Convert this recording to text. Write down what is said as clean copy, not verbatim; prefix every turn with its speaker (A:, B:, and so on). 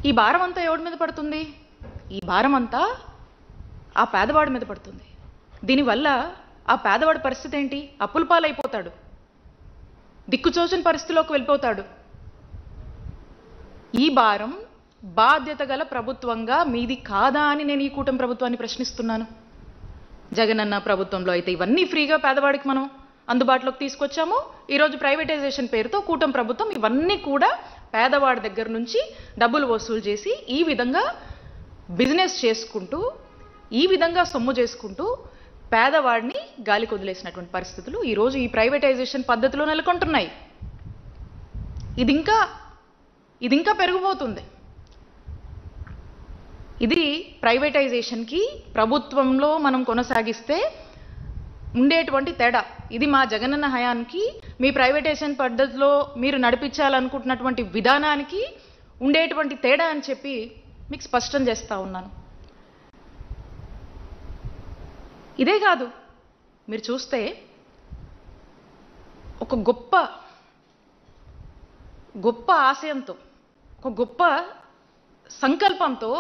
A: ఈ భారం అంతా ఎవరి మీద పడుతుంది? ఈ భారం అంతా ఆ పేదవాడి మీద పడుతుంది. దీనివల్ల ఆ పేదవాడి పరిస్థితి ఏంటి? అప్పుల పాలైపోతాడు, దిక్కుచోచని పరిస్థితిలోకి వెళ్ళిపోతాడు. ఈ భారం బాధ్యత గల ప్రభుత్వంగా మీది కాదా అని నేను ఈ కూటమి ప్రభుత్వాన్ని ప్రశ్నిస్తున్నాను. జగనన్న ప్రభుత్వంలో అయితే ఇవన్నీ ఫ్రీగా పేదవాడికి మనం అందుబాటులోకి తీసుకొచ్చాము. ఈరోజు ప్రైవేటైజేషన్ పేరుతో కూటమి ప్రభుత్వం ఇవన్నీ కూడా పేదవాడి దగ్గర నుంచి డబ్బులు వసూలు చేసి ఈ విధంగా బిజినెస్ చేసుకుంటూ, ఈ విధంగా సొమ్ము చేసుకుంటూ పేదవాడిని గాలికి వదిలేసినటువంటి పరిస్థితులు ఈరోజు ఈ ప్రైవేటైజేషన్ పద్ధతిలో నెలకొంటున్నాయి. ఇది ఇంకా పెరిగిపోతుంది. ఇది ప్రైవేటైజేషన్కి ప్రభుత్వంలో మనం కొనసాగిస్తే ఉండేటువంటి తేడా. ఇది మా జగనన్న హయానికి మీ ప్రైవేటైజేషన్ పద్ధతిలో మీరు నడిపించాలనుకుంటున్నటువంటి విధానానికి ఉండేటువంటి తేడా అని చెప్పి మీకు స్పష్టం చేస్తా ఉన్నాను. ఇదే కాదు, మీరు చూస్తే ఒక గొప్ప ఆశయంతో, ఒక గొప్ప సంకల్పంతో